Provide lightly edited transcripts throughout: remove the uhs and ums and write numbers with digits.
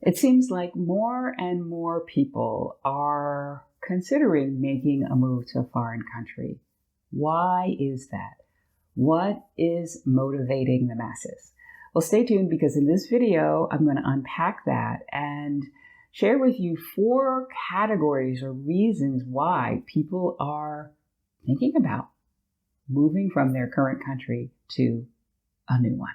It seems like more and more people are considering making a move to a foreign country. Why is that? What is motivating the masses? Well, stay tuned because in this video, I'm going to unpack that and share with you 4 categories or reasons why people are thinking about moving from their current country to a new one.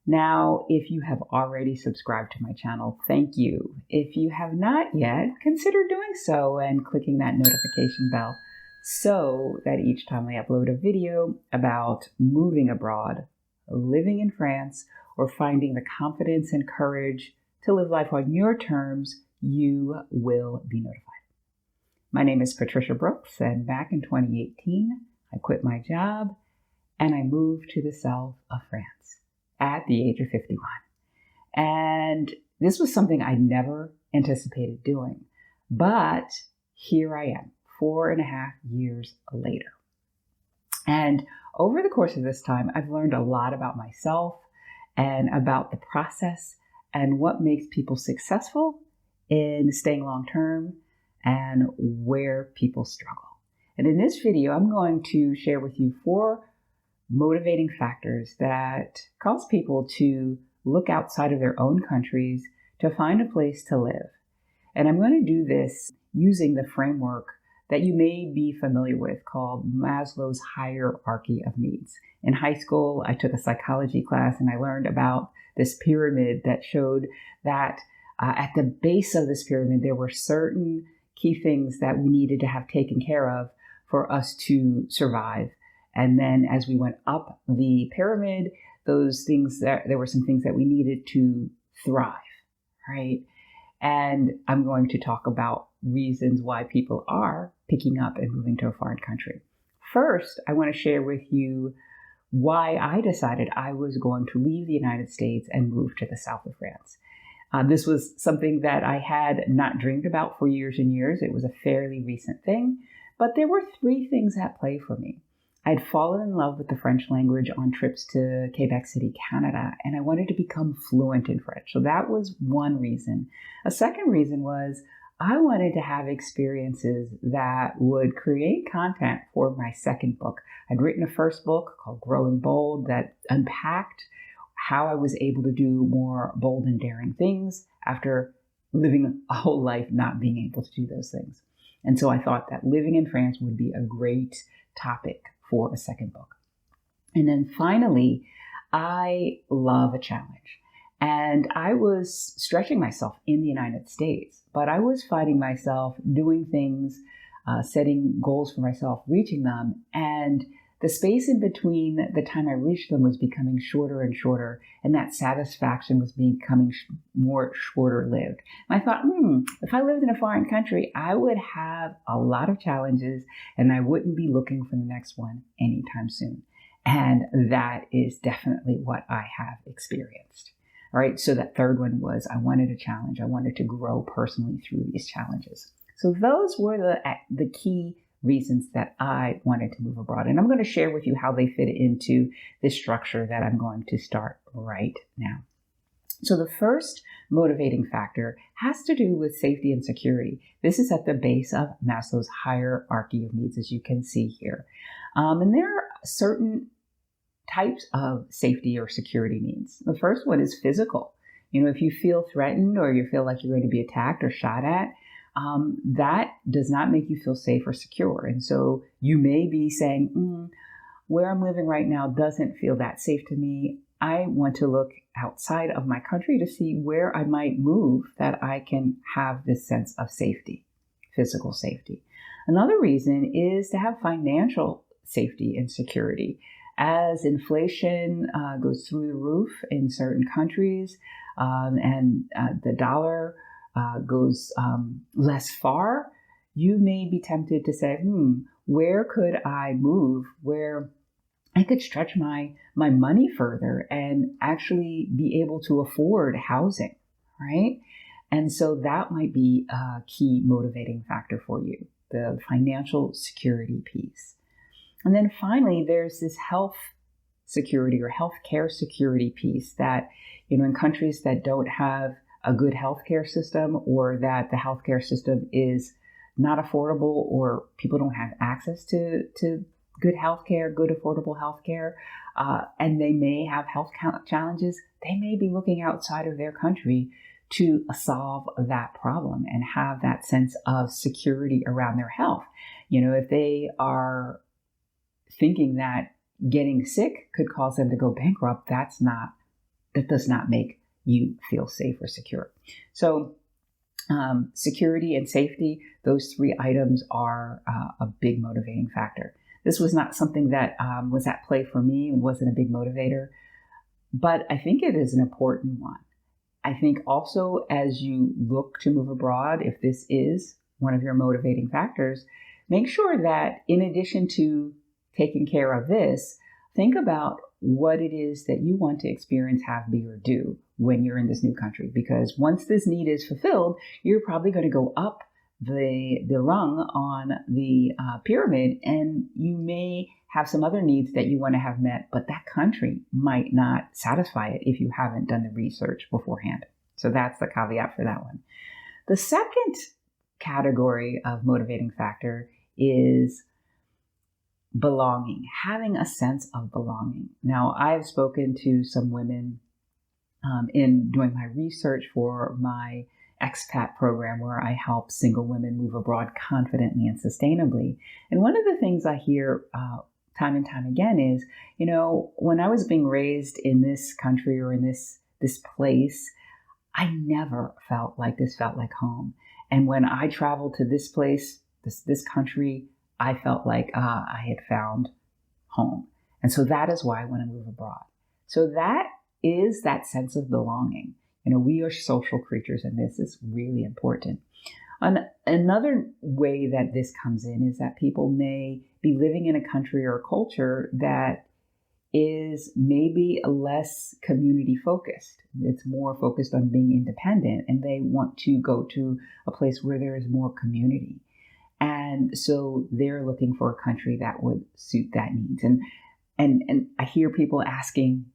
Now, if you have already subscribed to my channel, thank you. If you have not yet, consider doing so and clicking that notification bell so that each time I upload a video about moving abroad, living in France, or finding the confidence and courage to live life on your terms, you will be notified. My name is Patricia Brooks, and back in 2018, I quit my job and I moved to the south of France at the age of 51. And this was something I never anticipated doing. But here I am, 4.5 years later. And over the course of this time, I've learned a lot about myself and about the process and what makes people successful in staying long-term and where people struggle. And in this video, I'm going to share with you 4 motivating factors that cause people to look outside of their own countries to find a place to live. And I'm going to do this using the framework that you may be familiar with called Maslow's Hierarchy of Needs. In high school, I took a psychology class and I learned about this pyramid that showed that at the base of this pyramid, there were certain key things that we needed to have taken care of for us to survive. And then as we went up the pyramid, those things there were some things that we needed to thrive, right? And I'm going to talk about reasons why people are picking up and moving to a foreign country. First, I want to share with you why I decided I was going to leave the United States and move to the south of France. This was something that I had not dreamed about for years and years. It was a fairly recent thing, but there were 3 things at play for me. I'd fallen in love with the French language on trips to Quebec City, Canada, and I wanted to become fluent in French. So that was one reason. A second reason was I wanted to have experiences that would create content for my second book. I'd written a first book called Growing Bold that unpacked how I was able to do more bold and daring things after living a whole life not being able to do those things. And so I thought that living in France would be a great topic for a second book. And then finally, I love a challenge. And I was stretching myself in the United States, but I was finding myself doing things, setting goals for myself, reaching them, and the space in between the time I reached them was becoming shorter and shorter, and that satisfaction was becoming more shorter-lived. And I thought, if I lived in a foreign country, I would have a lot of challenges, and I wouldn't be looking for the next one anytime soon. And that is definitely what I have experienced. All right, so that third one was I wanted a challenge. I wanted to grow personally through these challenges. So those were the key reasons that I wanted to move abroad. And I'm going to share with you how they fit into this structure that I'm going to start right now. So the first motivating factor has to do with safety and security. This is at the base of Maslow's Hierarchy of Needs, as you can see here. And there are certain types of safety or security needs. The first one is physical. If you feel threatened or you feel like you're going to be attacked or shot at, that does not make you feel safe or secure. And so you may be saying, where I'm living right now doesn't feel that safe to me. I want to look outside of my country to see where I might move that I can have this sense of safety, physical safety. Another reason is to have financial safety and security. As inflation goes through the roof in certain countries and the dollar goes less far, you may be tempted to say, where could I move where I could stretch my money further and actually be able to afford housing, right? And so that might be a key motivating factor for you, the financial security piece. And then finally, there's this health security or healthcare security piece that, in countries that don't have a good healthcare system, or that the healthcare system is not affordable, or people don't have access to good healthcare, good affordable healthcare, and they may have health challenges, they may be looking outside of their country to solve that problem and have that sense of security around their health. If they are thinking that getting sick could cause them to go bankrupt, that does not make you feel safe or secure. So security and safety, those three items are a big motivating factor. This was not something that was at play for me and wasn't a big motivator, but I think it is an important one. I think also, as you look to move abroad, if this is one of your motivating factors, make sure that in addition to taking care of this, think about what it is that you want to experience, have, be, or do when you're in this new country. Because once this need is fulfilled, you're probably going to go up the rung on the pyramid, and you may have some other needs that you want to have met, but that country might not satisfy it if you haven't done the research beforehand. So that's the caveat for that one. The second category of motivating factor is belonging, having a sense of belonging. Now, I've spoken to some women in doing my research for my expat program, where I help single women move abroad confidently and sustainably. And one of the things I hear time and time again is, when I was being raised in this country or in this place, I never felt like this felt like home. And when I traveled to this place, this country, I felt like I had found home. And so that is why I want to move abroad. So that is that sense of belonging. We are social creatures, and this is really important. Another way that this comes in is that people may be living in a country or a culture that is maybe less community focused. It's more focused on being independent, and they want to go to a place where there is more community. And so they're looking for a country that would suit that needs. And I hear people asking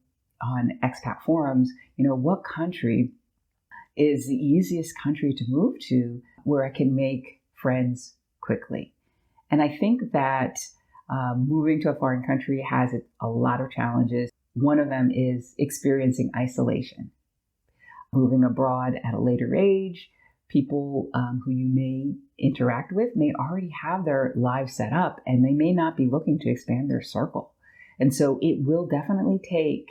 on expat forums, what country is the easiest country to move to where I can make friends quickly? And I think that moving to a foreign country has a lot of challenges. One of them is experiencing isolation. Moving abroad at a later age, people who you may interact with may already have their lives set up, and they may not be looking to expand their circle. And so it will definitely take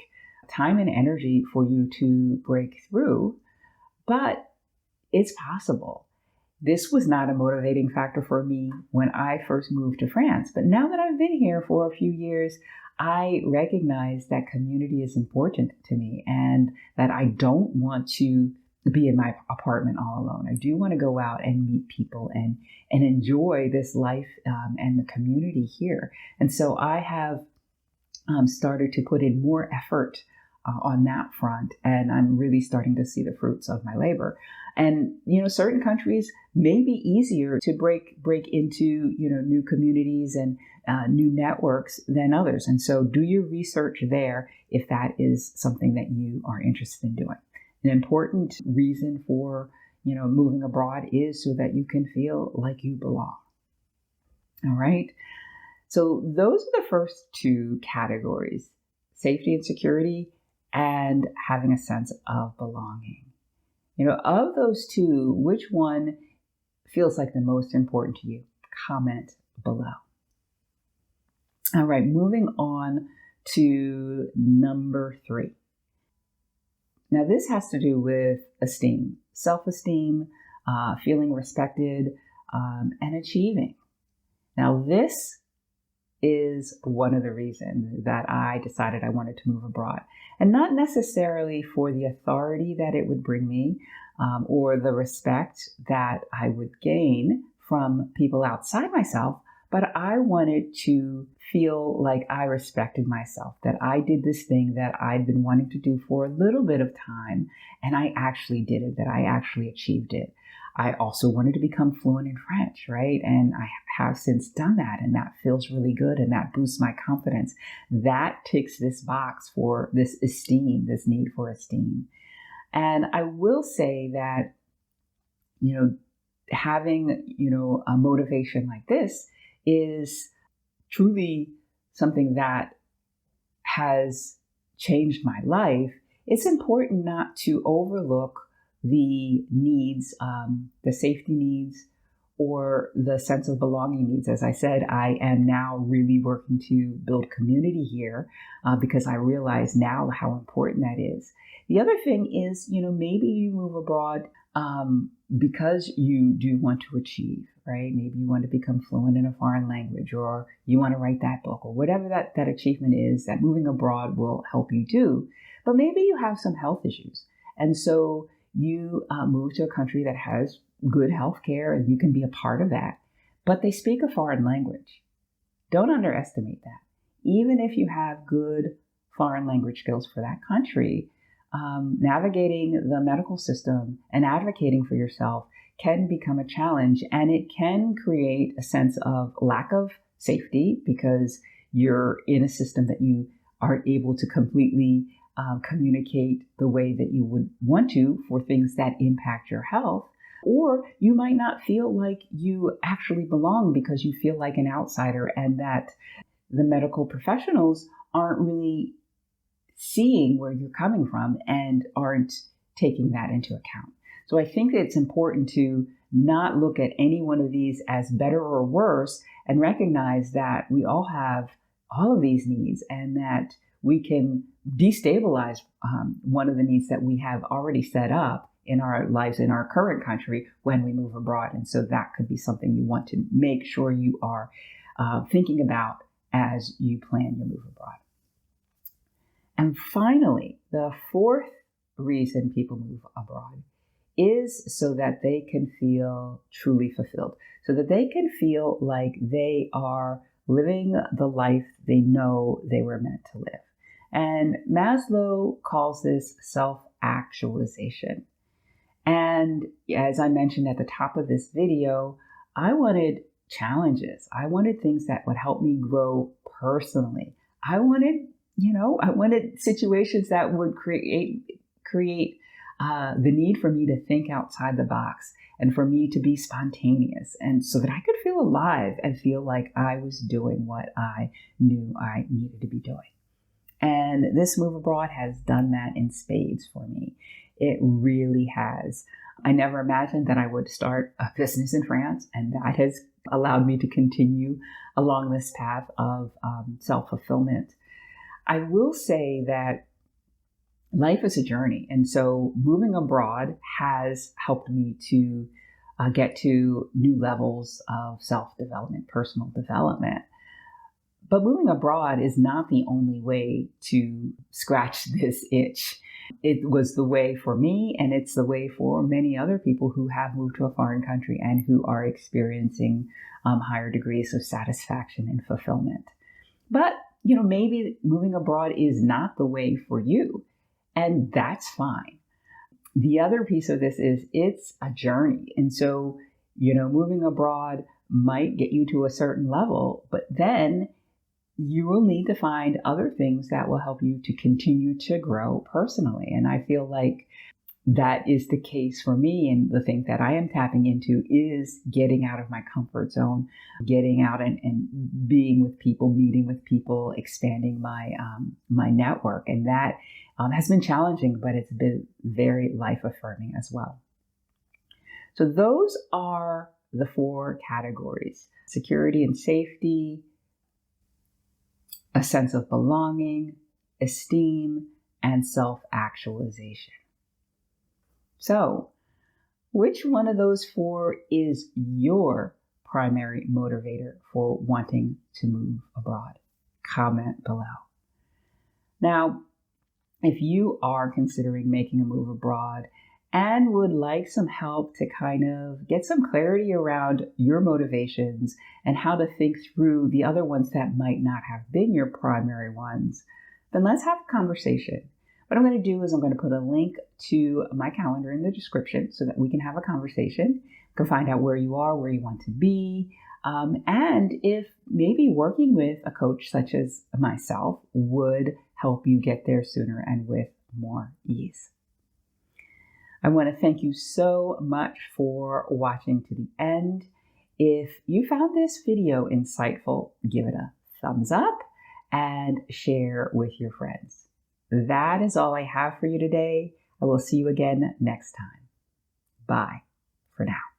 time and energy for you to break through, but it's possible. This was not a motivating factor for me when I first moved to France, but now that I've been here for a few years, I recognize that community is important to me, and that I don't want to be in my apartment all alone. I do want to go out and meet people and enjoy this life and the community here. And so I have started to put in more effort on that front, and I'm really starting to see the fruits of my labor. And certain countries may be easier to break into new communities and new networks than others. And so do your research there if that is something that you are interested in doing. An important reason for moving abroad is so that you can feel like you belong. All right. So those are the first two categories: safety and security, and having a sense of belonging. Of those two, which one feels like the most important to you? Comment below. All right, moving on to number 3. Now, this has to do with esteem, self-esteem, feeling respected, and achieving. Now, this is one of the reasons that I decided I wanted to move abroad. And not necessarily for the authority that it would bring me, or the respect that I would gain from people outside myself, but I wanted to feel like I respected myself, that I did this thing that I'd been wanting to do for a little bit of time, and I actually did it, that I actually achieved it. I also wanted to become fluent in French, right? And I have since done that, and that feels really good, and that boosts my confidence. That ticks this box for this esteem, this need for esteem. And I will say that, having, a motivation like this is truly something that has changed my life. It's important not to overlook the needs, the safety needs, or the sense of belonging needs. As I said, I am now really working to build community here because I realize now how important that is. The other thing is, maybe you move abroad because you do want to achieve, right? Maybe you want to become fluent in a foreign language, or you want to write that book, or whatever that achievement is that moving abroad will help you do. But maybe you have some health issues. And so you move to a country that has good health care and you can be a part of that. But they speak a foreign language. Don't underestimate that. Even if you have good foreign language skills for that country, navigating the medical system and advocating for yourself can become a challenge, and it can create a sense of lack of safety because you're in a system that you aren't able to completely communicate the way that you would want to for things that impact your health. Or you might not feel like you actually belong because you feel like an outsider, and that the medical professionals aren't really seeing where you're coming from and aren't taking that into account. So I think that it's important to not look at any one of these as better or worse, and recognize that we all have all of these needs, and that we can destabilize one of the needs that we have already set up in our lives in our current country when we move abroad. And so that could be something you want to make sure you are thinking about as you plan your move abroad. And finally, the fourth reason people move abroad is so that they can feel truly fulfilled, so that they can feel like they are living the life they know they were meant to live. And Maslow calls this self-actualization. And as I mentioned at the top of this video, I wanted challenges. I wanted things that would help me grow personally. I wanted situations that would create the need for me to think outside the box and for me to be spontaneous, and so that I could feel alive and feel like I was doing what I knew I needed to be doing. And this move abroad has done that in spades for me. It really has. I never imagined that I would start a business in France, and that has allowed me to continue along this path of self-fulfillment. I will say that life is a journey, and so moving abroad has helped me to get to new levels of self-development, personal development. But moving abroad is not the only way to scratch this itch. It was the way for me, and it's the way for many other people who have moved to a foreign country and who are experiencing higher degrees of satisfaction and fulfillment. But, maybe moving abroad is not the way for you, and that's fine. The other piece of this is it's a journey. And so, moving abroad might get you to a certain level, but then you will need to find other things that will help you to continue to grow personally. And I feel like that is the case for me. And the thing that I am tapping into is getting out of my comfort zone, getting out and being with people, meeting with people, expanding my network. And that has been challenging, but it's been very life affirming as well. So those are the four categories: security and safety, a sense of belonging, esteem, and self-actualization. So, which one of those four is your primary motivator for wanting to move abroad? Comment below. Now, if you are considering making a move abroad and would like some help to kind of get some clarity around your motivations and how to think through the other ones that might not have been your primary ones, then let's have a conversation. What I'm going to do is I'm going to put a link to my calendar in the description so that we can have a conversation. You can find out where you are, where you want to be, and if maybe working with a coach such as myself would help you get there sooner and with more ease. I want to thank you so much for watching to the end. If you found this video insightful, give it a thumbs up and share with your friends. That is all I have for you today. I will see you again next time. Bye for now.